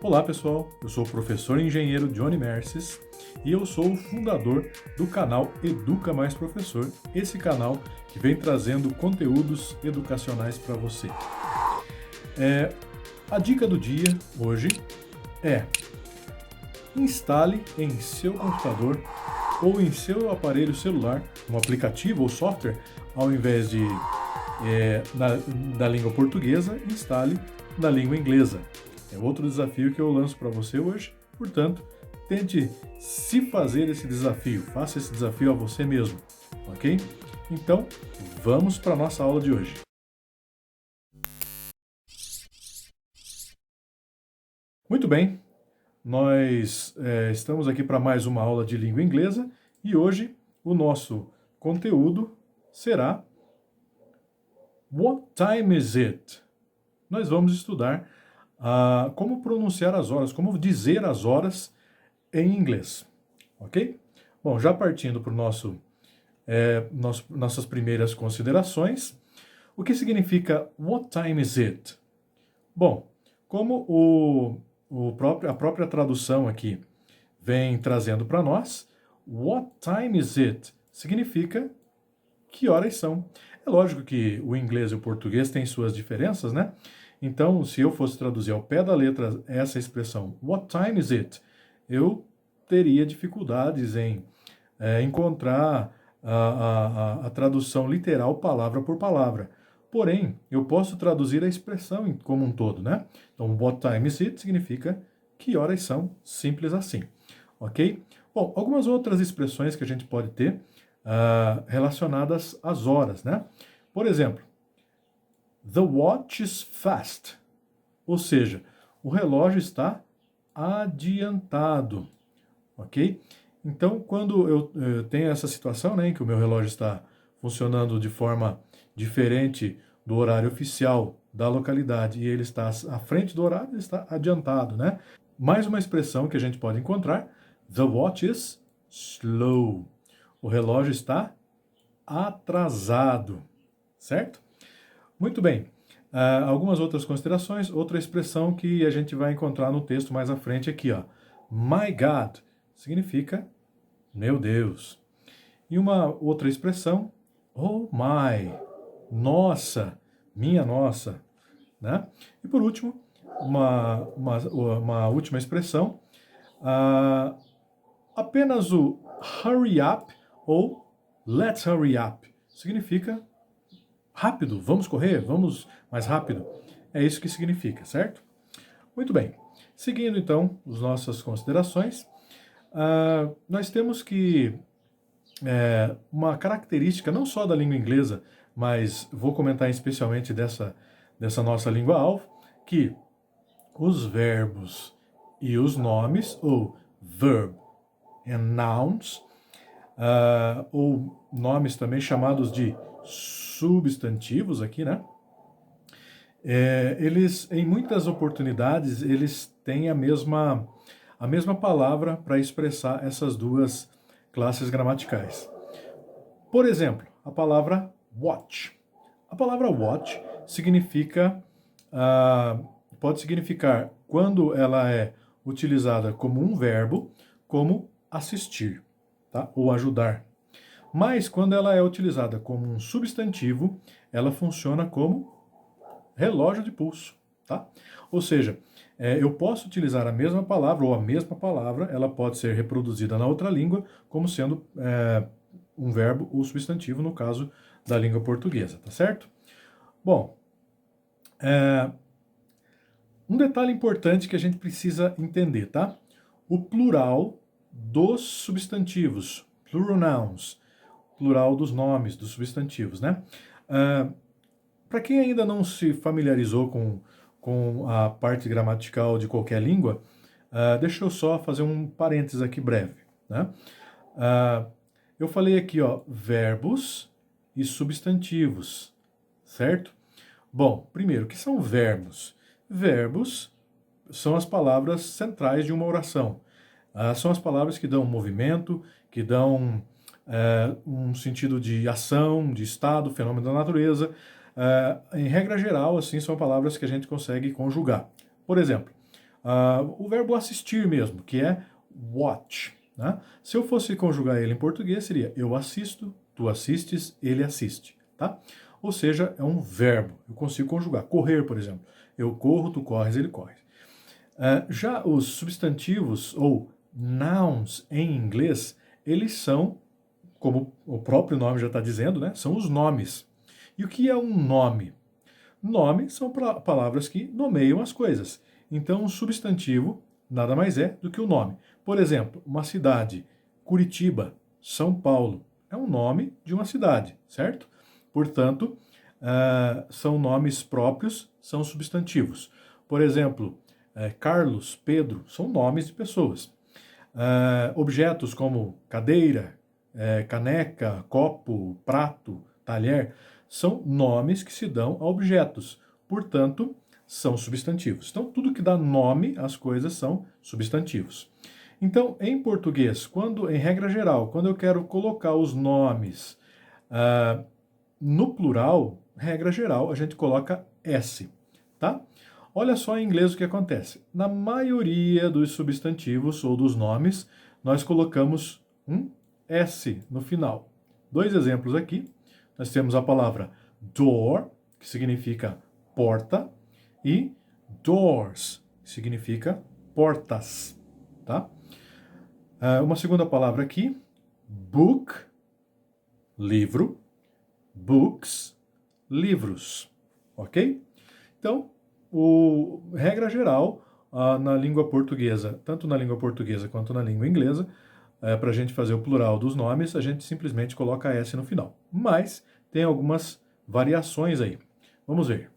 Olá pessoal, eu sou o professor e engenheiro Johnny Merces e eu sou o fundador do canal Educa Mais Professor, esse canal que vem trazendo conteúdos educacionais para você. A dica do dia hoje é: instale em seu computador ou em seu aparelho celular um aplicativo ou software, ao invés de da língua portuguesa, instale na língua inglesa. É outro desafio que eu lanço para você hoje, portanto, tente se fazer esse desafio, faça esse desafio a você mesmo, ok? Então, vamos para a nossa aula de hoje. Muito bem, nós estamos aqui para mais uma aula de língua inglesa e hoje o nosso conteúdo será What time is it? Nós vamos estudar como pronunciar as horas, como dizer as horas em inglês, ok? Bom, já partindo para nossas primeiras considerações, o que significa What time is it? Bom, como a própria tradução aqui vem trazendo para nós, What time is it? Significa que horas são. É lógico que o inglês e o português têm suas diferenças, né? Então, se eu fosse traduzir ao pé da letra essa expressão, What time is it? Eu teria dificuldades em encontrar a tradução literal palavra por palavra. Porém, eu posso traduzir a expressão como um todo, né? Então, What time is it? Significa que horas são, simples assim, ok? Bom, algumas outras expressões que a gente pode ter relacionadas às horas, né? Por exemplo, The watch is fast, ou seja, o relógio está adiantado, ok? Então, quando eu tenho essa situação, né, em que o meu relógio está funcionando de forma diferente do horário oficial da localidade e ele está à frente do horário, ele está adiantado, né? Mais uma expressão que a gente pode encontrar, The watch is slow, o relógio está atrasado, certo? Muito bem. Algumas outras considerações, outra expressão que a gente vai encontrar no texto mais à frente aqui, ó. My God significa meu Deus. E uma outra expressão, oh my, nossa, minha nossa, né? E por último, uma última expressão, apenas o hurry up ou let's hurry up significa rápido, vamos correr, vamos mais rápido. É isso que significa, certo? Muito bem. Seguindo, então, as nossas considerações, nós temos que uma característica não só da língua inglesa, mas vou comentar especialmente dessa nossa língua-alvo, que os verbos e os nomes, ou verb and nouns, ou nomes também chamados de substantivos aqui, né? Eles, em muitas oportunidades, eles têm a mesma palavra para expressar essas duas classes gramaticais. Por exemplo, a palavra watch. A palavra watch significa, pode significar, quando ela é utilizada como um verbo, como assistir, tá? Ou ajudar. Mas quando ela é utilizada como um substantivo, ela funciona como relógio de pulso, tá? Ou seja, eu posso utilizar a mesma palavra ou a mesma palavra, ela pode ser reproduzida na outra língua como sendo um verbo ou substantivo, no caso da língua portuguesa, tá certo? Bom, um detalhe importante que a gente precisa entender, tá? O plural dos substantivos, plural nouns, plural dos nomes, dos substantivos, né? Para quem ainda não se familiarizou com a parte gramatical de qualquer língua, deixa eu só fazer um parênteses aqui breve, né? Eu falei aqui, ó, verbos e substantivos, certo? Bom, primeiro, o que são verbos? Verbos são as palavras centrais de uma oração. São as palavras que dão movimento, que dão um sentido de ação, de estado, fenômeno da natureza. Em regra geral, assim, são palavras que a gente consegue conjugar. Por exemplo, o verbo assistir mesmo, que é watch, né? Se eu fosse conjugar ele em português, seria eu assisto, tu assistes, ele assiste, tá? Ou seja, é um verbo, eu consigo conjugar. Correr, por exemplo. Eu corro, tu corres, ele corre. Já os substantivos, ou nouns em inglês, eles são, como o próprio nome já está dizendo, né? São os nomes. E o que é um nome? Nome são palavras que nomeiam as coisas. Então, um substantivo nada mais é do que o nome. Por exemplo, uma cidade, Curitiba, São Paulo, é um nome de uma cidade, certo? Portanto, são nomes próprios, são substantivos. Por exemplo, Carlos, Pedro, são nomes de pessoas. Objetos como cadeira, caneca, copo, prato, talher, são nomes que se dão a objetos. Portanto, são substantivos. Então, tudo que dá nome às coisas são substantivos. Então, em português, em regra geral, quando eu quero colocar os nomes no plural, regra geral, a gente coloca S, tá? Olha só em inglês o que acontece. Na maioria dos substantivos ou dos nomes, nós colocamos um S no final. Dois exemplos aqui. Nós temos a palavra door, que significa porta, e doors, que significa portas, tá? Uma segunda palavra aqui, book, livro, books, livros, ok? Então, regra geral, na língua portuguesa, tanto na língua portuguesa quanto na língua inglesa, para a gente fazer o plural dos nomes, a gente simplesmente coloca S no final. Mas tem algumas variações aí. Vamos ver.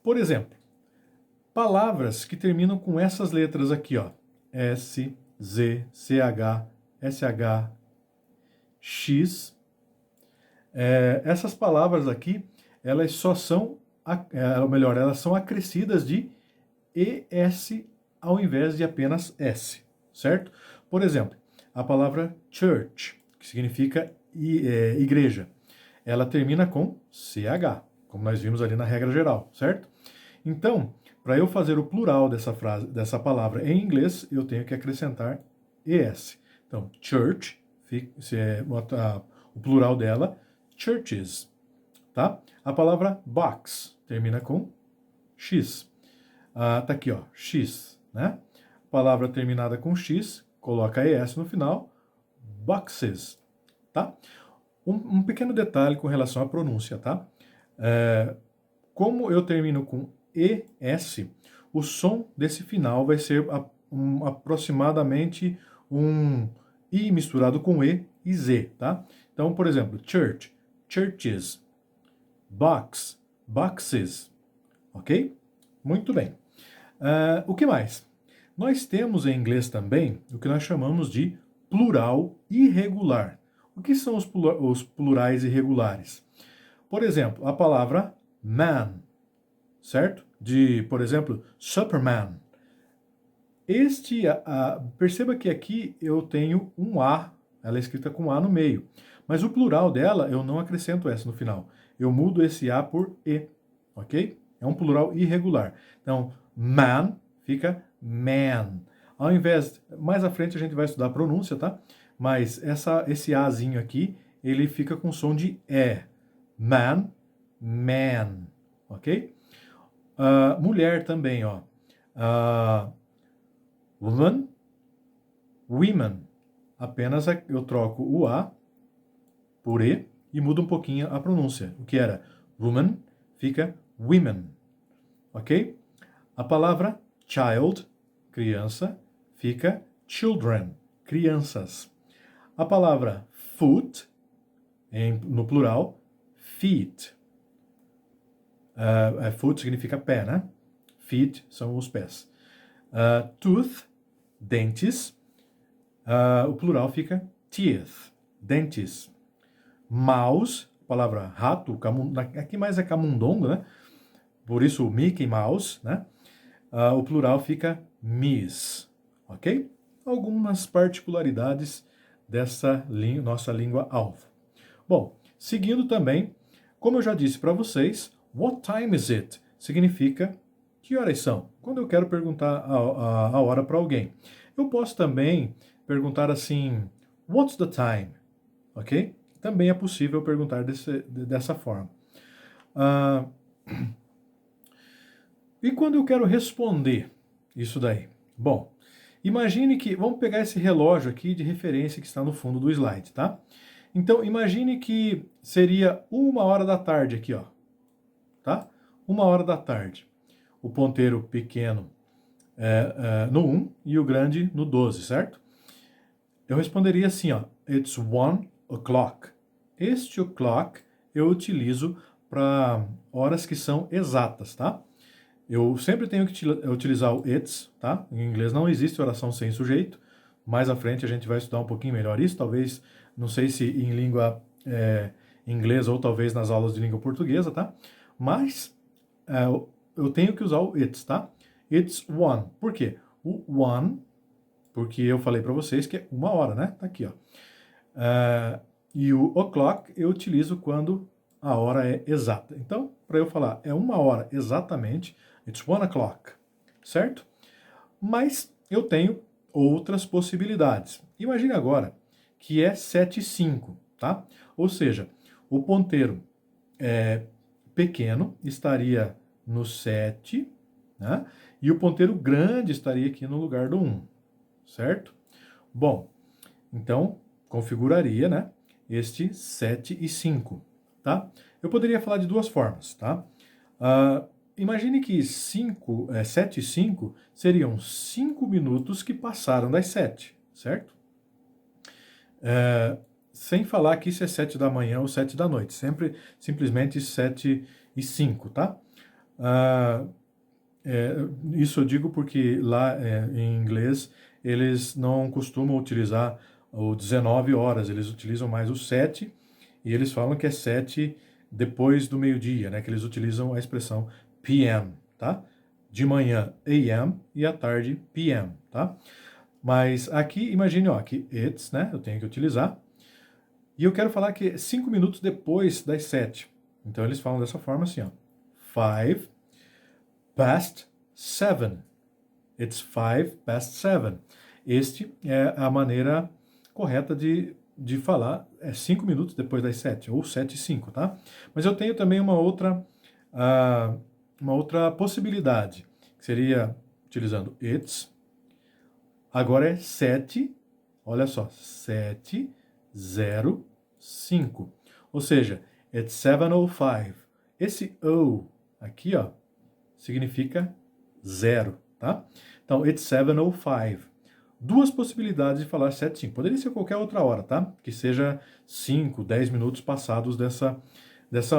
Por exemplo, palavras que terminam com essas letras aqui, ó. S, Z, CH, SH, X. Essas palavras aqui, elas só são, ou melhor, elas são acrescidas de ES ao invés de apenas S, certo? Por exemplo, a palavra church, que significa igreja, ela termina com CH, como nós vimos ali na regra geral, certo? Então, para eu fazer o plural dessa palavra em inglês, eu tenho que acrescentar ES. Então, church, o plural dela, churches, tá? A palavra box termina com X. Tá aqui, ó, X, né? Palavra terminada com X, coloca ES no final, boxes, tá? Um pequeno detalhe com relação à pronúncia, tá? Como eu termino com ES, o som desse final vai ser aproximadamente um I misturado com E e Z, tá? Então, por exemplo, church, churches, box, boxes, ok? Muito bem. O que mais? Nós temos em inglês também o que nós chamamos de plural irregular. O que são os plurais irregulares? Por exemplo, a palavra man, certo? Por exemplo, Superman. Perceba que aqui eu tenho um A, ela é escrita com A no meio. Mas o plural dela, eu não acrescento S no final. Eu mudo esse A por E, ok? É um plural irregular. Então, man fica man. Ao invés, mais à frente a gente vai estudar a pronúncia, tá? Mas esse Azinho aqui, ele fica com som de E. Man, man, ok? Mulher também, ó. Woman, women. Apenas eu troco o A por E e mudo um pouquinho a pronúncia. O que era woman fica women, ok? A palavra child, criança, fica children, crianças. A palavra foot, no plural, feet. Foot significa pé, né? Feet são os pés. Tooth, dentes. O plural fica teeth, dentes. Mouse, a palavra rato, aqui mais é camundongo, né? Por isso o Mickey Mouse, né? O plural fica mice, ok? algumas particularidades dessa nossa língua-alvo. Bom, seguindo também, como eu já disse para vocês, what time is it? Significa que horas são? Quando eu quero perguntar a hora para alguém. Eu posso também perguntar assim, what's the time? Ok? Também é possível perguntar dessa forma. E quando eu quero responder isso daí? Bom, imagine que, vamos pegar esse relógio aqui de referência que está no fundo do slide, tá? Então, imagine que seria 1h da tarde aqui, ó, tá? 1h da tarde. O ponteiro pequeno no 1 e o grande no 12, certo? Eu responderia assim, ó, it's 1 o'clock. Este o'clock eu utilizo para horas que são exatas, tá? Eu sempre tenho que utilizar o it's, tá? Em inglês não existe oração sem sujeito. Mais à frente a gente vai estudar um pouquinho melhor isso, talvez, não sei se em língua inglesa ou talvez nas aulas de língua portuguesa, tá? Mas eu tenho que usar o it's, tá? It's 1. Por quê? O 1, porque eu falei para vocês que é 1h, né? Tá aqui, ó. E o o'clock eu utilizo quando a hora é exata. Então, para eu falar é 1h exatamente, it's 1 o'clock, certo? Mas eu tenho outras possibilidades. Imagine agora que é 7h05, tá? Ou seja, o ponteiro pequeno estaria no 7, né? E o ponteiro grande estaria aqui no lugar do 1, certo? Bom, então configuraria, né, este 7h05, tá? Eu poderia falar de duas formas, tá? Imagine que 7h05 seriam 5 minutos que passaram das 7, certo? Sem falar que isso é 7 da manhã ou 7 da noite, sempre simplesmente 7h05, tá? Isso eu digo porque lá em inglês eles não costumam utilizar o 19 horas, eles utilizam mais o 7 e eles falam que é 7 depois do meio-dia, né? Que eles utilizam a expressão PM, tá? De manhã AM e à tarde PM, tá? Mas aqui, imagine, ó, que it's, né? Eu tenho que utilizar. E eu quero falar que é 5 minutos depois das 7. Então eles falam dessa forma assim, ó. 5 past 7. It's 5 past 7. Este é a maneira correta de falar, 5 minutos depois das 7, ou 7h05, tá? Mas eu tenho também uma outra possibilidade, que seria utilizando it's. Agora é 7, olha só, 7:05. Ou seja, it's 7:05. Esse O aqui, ó, significa 0, tá? Então, it's 7:05. Duas possibilidades de falar 7:05. Poderia ser qualquer outra hora, tá? Que seja 5, 10 minutos passados dessa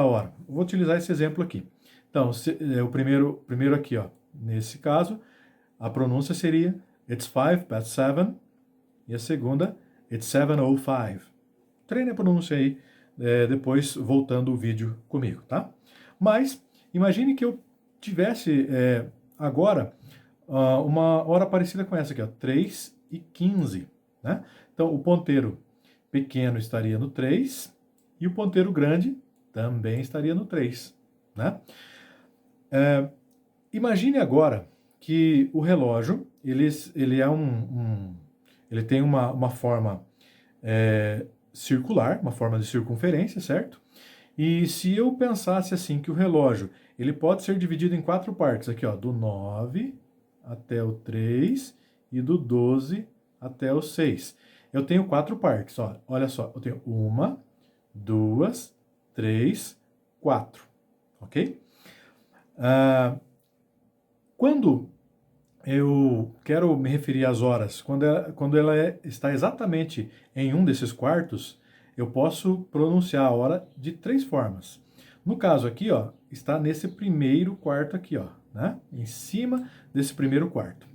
hora. Vou utilizar esse exemplo aqui. Então, o primeiro aqui, ó, nesse caso, a pronúncia seria it's 5 past 7 e a segunda, it's 7:05. Treine a pronúncia aí, depois voltando o vídeo comigo, tá? Mas, imagine que eu tivesse agora uma hora parecida com essa aqui, ó, 3:15, né? Então, o ponteiro pequeno estaria no 3 e o ponteiro grande também estaria no 3, né? Imagine agora que o relógio, ele tem uma forma circular, uma forma de circunferência, certo? E se eu pensasse assim que o relógio, ele pode ser dividido em 4 partes, aqui ó, do 9 até o 3 e do 12 até o 6. Eu tenho 4 partes, ó, olha só, eu tenho 1, 2, 3, 4, ok? Quando eu quero me referir às horas, quando ela está exatamente em um desses quartos, eu posso pronunciar a hora de 3 formas. No caso aqui, ó, está nesse primeiro quarto aqui, ó, né? Em cima desse primeiro quarto.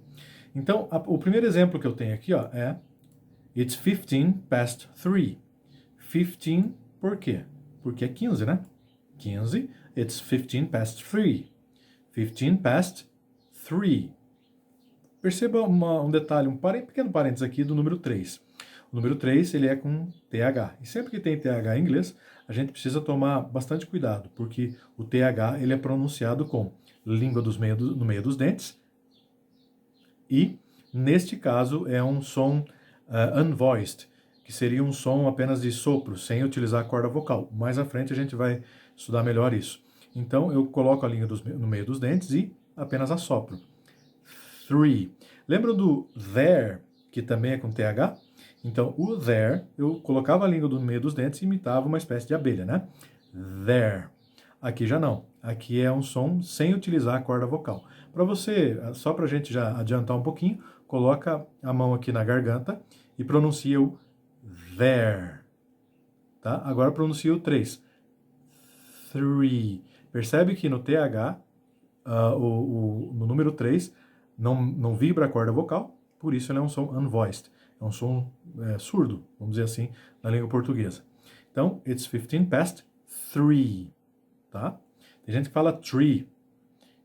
Então, o primeiro exemplo que eu tenho aqui, ó, é it's 15 past 3. 15 por quê? Porque é 15, né? 15, it's 15 past 3. 15 past 3. Perceba um detalhe, pequeno parênteses aqui do número 3. O número 3, ele é com TH. E sempre que tem TH em inglês, a gente precisa tomar bastante cuidado, porque o TH ele é pronunciado com língua no meio dos dentes e, neste caso, é um som unvoiced, que seria um som apenas de sopro, sem utilizar a corda vocal. Mais à frente a gente vai estudar melhor isso. Então, eu coloco a língua no meio dos dentes e apenas assopro. 3. Lembra do there, que também é com TH? Então, o there, eu colocava a língua no meio dos dentes e imitava uma espécie de abelha, né? There. Aqui já não. Aqui é um som sem utilizar a corda vocal. Para você, só para a gente já adiantar um pouquinho, coloca a mão aqui na garganta e pronuncia o there. Tá? Agora pronuncia o 3. 3. Percebe que no TH, no número 3, não vibra a corda vocal, por isso ele é um som unvoiced. É um som surdo, vamos dizer assim, na língua portuguesa. Então, it's 15 past 3, tá? Tem gente que fala tree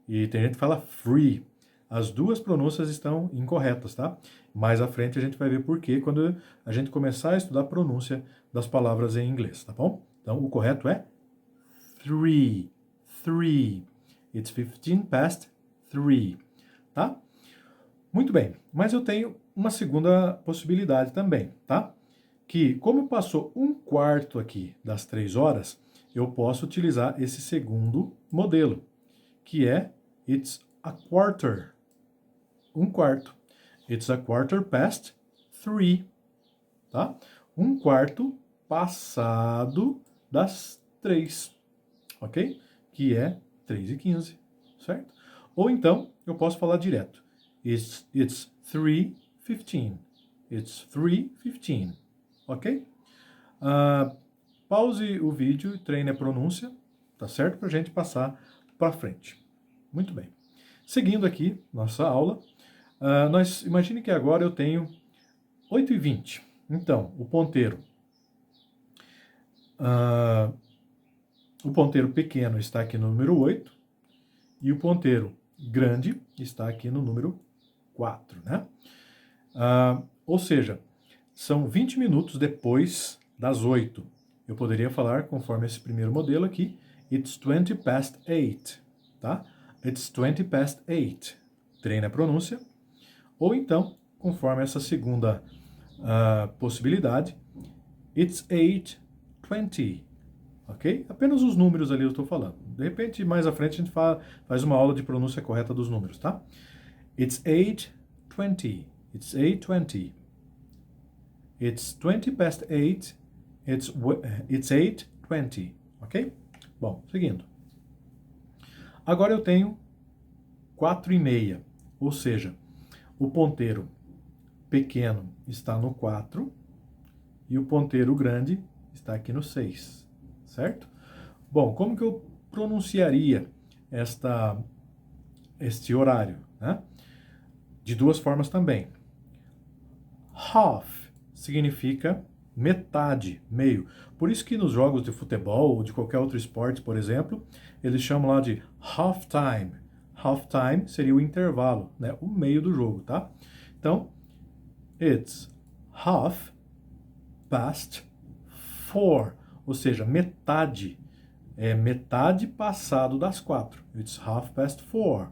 e tem gente que fala free. As duas pronúncias estão incorretas, tá? Mais à frente a gente vai ver por quê quando a gente começar a estudar a pronúncia das palavras em inglês, tá bom? Então, o correto é 3. 3. It's 15 past 3, tá? Muito bem, mas eu tenho uma segunda possibilidade também, tá? Que, como passou 1/4 aqui das 3 horas, eu posso utilizar esse segundo modelo, que é it's a quarter. 1/4. It's a quarter past 3, tá? 1/4 passado das 3, ok? Que é 3:15, certo? Ou então, eu posso falar direto. It's 3:15. It's 3:15. Ok? Pause o vídeo e treine a pronúncia, tá certo? Para a gente passar para frente. Muito bem. Seguindo aqui nossa aula, imagine que agora eu tenho 8:20. Então, o ponteiro pequeno está aqui no número 8 e o ponteiro grande está aqui no número 4, né? Ou seja, são 20 minutos depois das 8. Eu poderia falar, conforme esse primeiro modelo aqui, it's 20 past 8, tá? It's 20 past 8. Treine a pronúncia. Ou então, conforme essa segunda possibilidade, it's 8:20, ok? Apenas os números ali eu estou falando. De repente, mais à frente, a gente faz uma aula de pronúncia correta dos números, tá? It's 8:20. It's 8:20. It's 20 past 8. It's 8:20, ok? Bom, seguindo. Agora eu tenho 4:30, ou seja, o ponteiro pequeno está no 4 e o ponteiro grande está aqui no 6, certo? Bom, como que eu pronunciaria este horário, né? De duas formas também. Half significa metade, meio. Por isso que nos jogos de futebol ou de qualquer outro esporte, por exemplo, eles chamam lá de half time. Half time seria o intervalo, né? O meio do jogo, tá? Então, it's half past 4, ou seja, metade. É metade passado das 4. It's half past 4,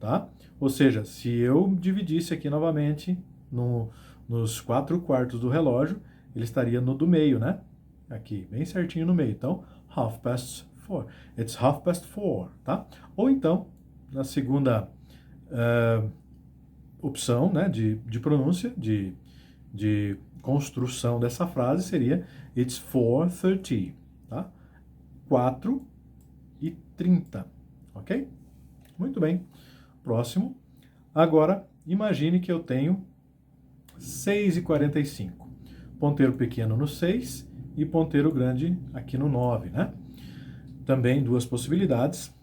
tá? Ou seja, se eu dividisse aqui novamente nos 4/4 do relógio, ele estaria no do meio, né? Aqui, bem certinho no meio. Então, half past 4. It's half past 4, tá? Ou então, na segunda opção, né, de pronúncia, de construção dessa frase, seria it's 4:30, tá? 4:30, ok? Muito bem. Próximo. Agora, imagine que eu tenho 6:45. Ponteiro pequeno no 6 e ponteiro grande aqui no 9, né? Também duas possibilidades.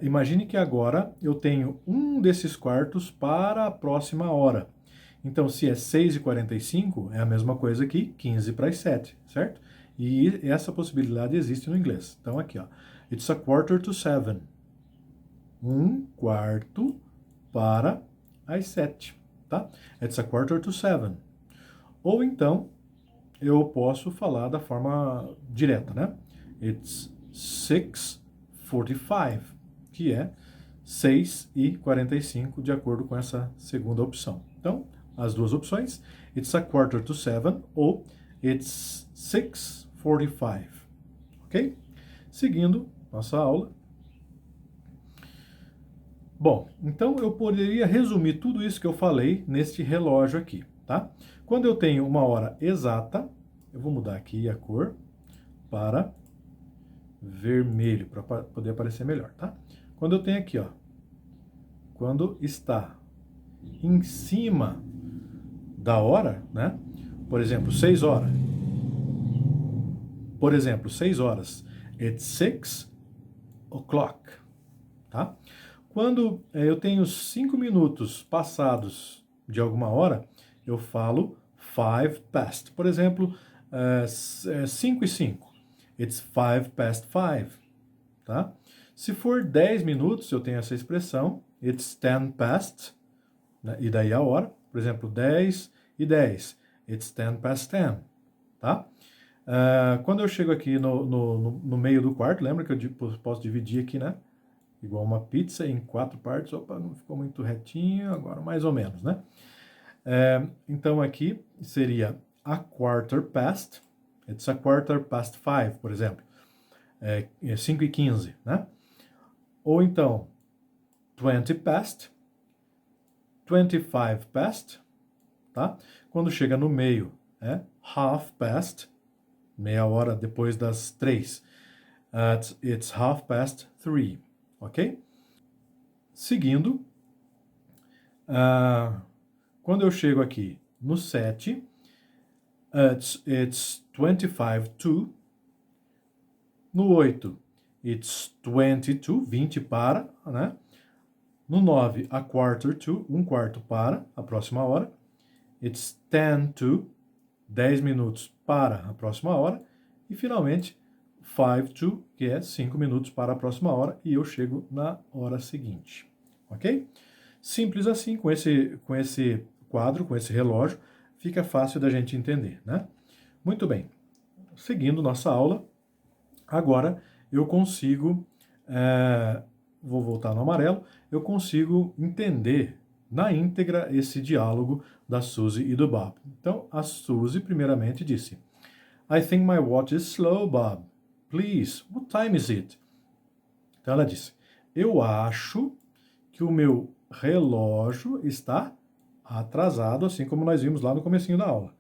Imagine que agora eu tenho um desses quartos para a próxima hora. Então, se é 6:45, é a mesma coisa que 15 para as 7, certo? E essa possibilidade existe no inglês. Então, aqui, ó. It's 6:45. 1/4 para às 7, tá? It's a quarter to 7. Ou então, eu posso falar da forma direta, né? It's 6:45, que é 6:45, de acordo com essa segunda opção. Então, as duas opções, it's a quarter to 7 ou it's 6:45, ok? Seguindo nossa aula. Bom, então eu poderia resumir tudo isso que eu falei neste relógio aqui, tá? Quando eu tenho uma hora exata, eu vou mudar aqui a cor para vermelho, para poder aparecer melhor, tá? Quando eu tenho aqui, ó, quando está em cima da hora, né? Por exemplo, 6 horas. Por exemplo, 6 horas. It's 6 o'clock, tá? Quando eu tenho 5 minutos passados de alguma hora, eu falo 5 past. Por exemplo, 5:05. It's 5 past 5, tá? Se for 10 minutos, eu tenho essa expressão, it's 10 past, né? E daí a hora, por exemplo, 10:10. It's 10 past 10, tá? Quando eu chego aqui no meio do quarto, lembra que eu posso dividir aqui, né? Igual uma pizza em 4 partes. Opa, não ficou muito retinho, agora mais ou menos, né? Então aqui seria a quarter past. It's a quarter past 5, por exemplo. 5:15, né? Ou então 20 past, 25 past, tá? Quando chega no meio, é half past, meia hora depois das 3. It's half past 3, ok? Seguindo, quando eu chego aqui no 7, it's 25 to. No 8, it's 22, 20 para, né? No 9, a quarter to, um quarto para a próxima hora. It's 10 to, 10 minutos para a próxima hora. E finalmente, 5 to, que é 5 minutos para a próxima hora. E eu chego na hora seguinte, ok? Simples assim, com esse quadro, com esse relógio, fica fácil da gente entender, né? Muito bem. Seguindo nossa aula, agora eu consigo, vou voltar no amarelo, eu consigo entender na íntegra esse diálogo da Suzy e do Bob. Então, a Suzy primeiramente disse, I think my watch is slow, Bob. Please, what time is it? Então ela disse, eu acho que o meu relógio está atrasado, assim como nós vimos lá no comecinho da aula.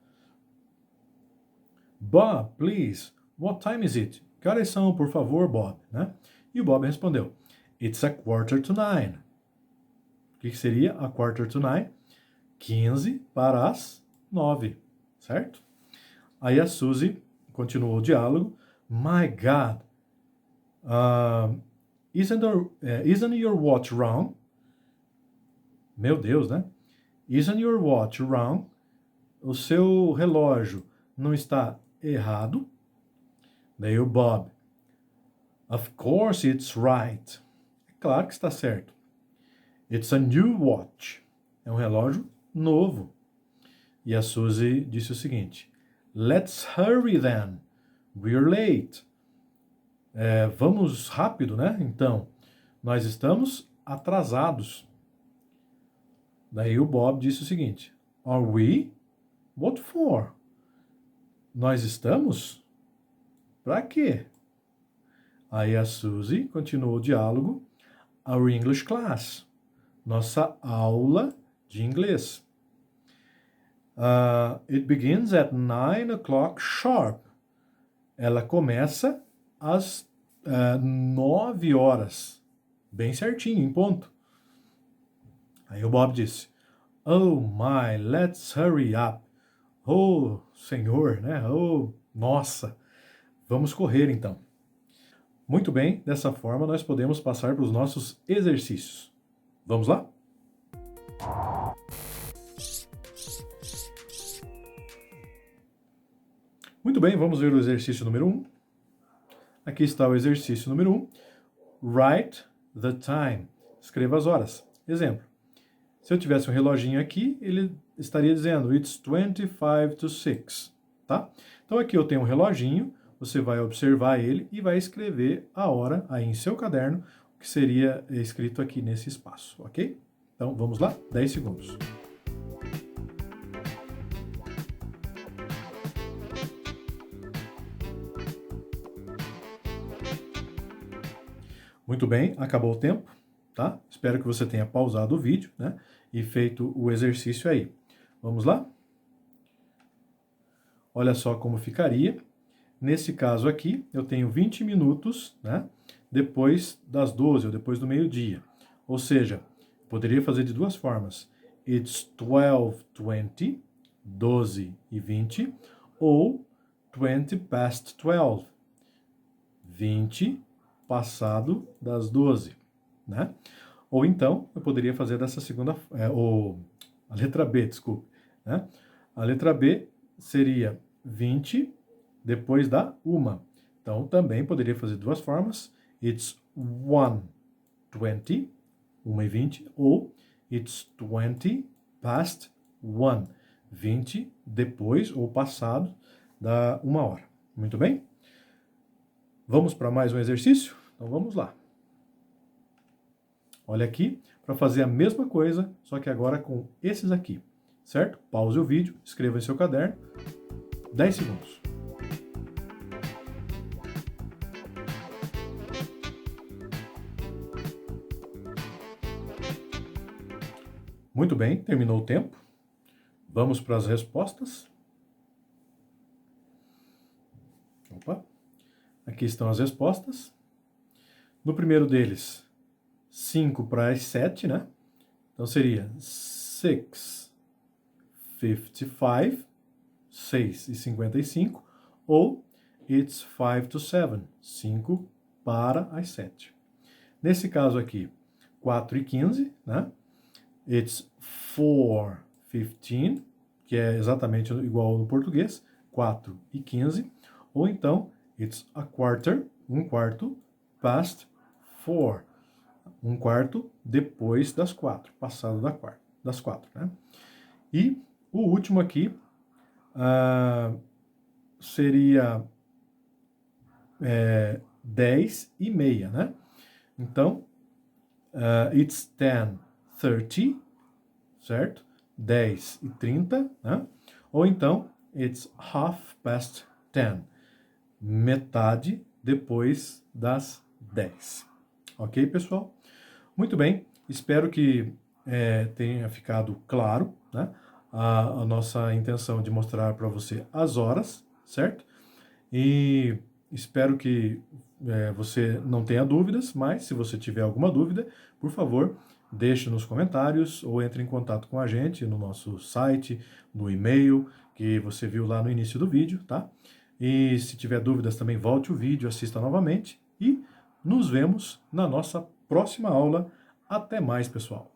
Bob, please, what time is it? Que horas são, por favor, Bob? Né? E o Bob respondeu, it's a quarter to 9. O que seria a quarter to 9? 15 para as 9, certo? Aí a Suzy continuou o diálogo, my God, isn't your watch wrong? Meu Deus, né? Isn't your watch wrong? O seu relógio não está errado? Daí o Bob, of course it's right. É claro que está certo. It's a new watch. É um relógio novo. E a Suzy disse o seguinte, let's hurry then. We're late. Vamos rápido, né? Então, nós estamos atrasados. Daí o Bob disse o seguinte, are we? What for? Nós estamos? Para quê? Aí a Suzy continuou o diálogo, our English class, nossa aula de inglês. It begins at 9 o'clock sharp. Ela começa às 9 horas, bem certinho, em ponto. Aí o Bob disse, oh my, let's hurry up. Oh, senhor, né? Oh, nossa, vamos correr então. Muito bem, dessa forma nós podemos passar para os nossos exercícios. Vamos lá? Muito bem, vamos ver o exercício número 1. Aqui está o exercício número 1. Write the time. Escreva as horas. Exemplo. Se eu tivesse um reloginho aqui, ele estaria dizendo It's 25 to 6, tá? Então aqui eu tenho um reloginho, você vai observar ele e vai escrever a hora aí em seu caderno, o que seria escrito aqui nesse espaço, ok? Então vamos lá, 10 segundos. Muito bem, acabou o tempo, tá? Espero que você tenha pausado o vídeo, né? E feito o exercício aí. Vamos lá? Olha só como ficaria. Nesse caso aqui, eu tenho 20 minutos, né? Depois das 12 ou depois do meio-dia. Ou seja, poderia fazer de duas formas. It's 12:20, 12:20, ou 20 past 12, 20 passado das 12, né? Ou então, eu poderia fazer dessa segunda, a letra B, desculpe, né? A letra B seria 20 depois da 1. Então, também poderia fazer de duas formas. It's 1:20, 1:20, ou it's 20 past 1, 20 depois ou passado da 1 hora. Muito bem? Vamos para mais um exercício? Então vamos lá. Olha aqui, para fazer a mesma coisa, só que agora com esses aqui, certo? Pause o vídeo, escreva em seu caderno, 10 segundos. Muito bem, terminou o tempo. Vamos para as respostas. Opa! Aqui estão as respostas. No primeiro deles, 5 para as 7, né? Então seria 6:55, 6:55, ou it's 5 to 7, 5 para as 7. Nesse caso aqui, 4:15, né? It's 4:15, que é exatamente igual no português, 4:15, ou então it's a quarter, um quarto, past 4, um quarto depois das 4, passado das 4, né? E o último aqui seria 10:30, né? Então, it's 10:30, certo? 10:30, né? Ou então, it's 10:30, metade depois das 10. Ok, pessoal? Muito bem, espero que tenha ficado claro, né? A nossa intenção de mostrar para você as horas, certo? E espero que você não tenha dúvidas, mas se você tiver alguma dúvida, por favor, deixe nos comentários ou entre em contato com a gente no nosso site, no e-mail, que você viu lá no início do vídeo, tá? E se tiver dúvidas também, volte o vídeo, assista novamente e nos vemos na nossa próxima aula. Até mais, pessoal!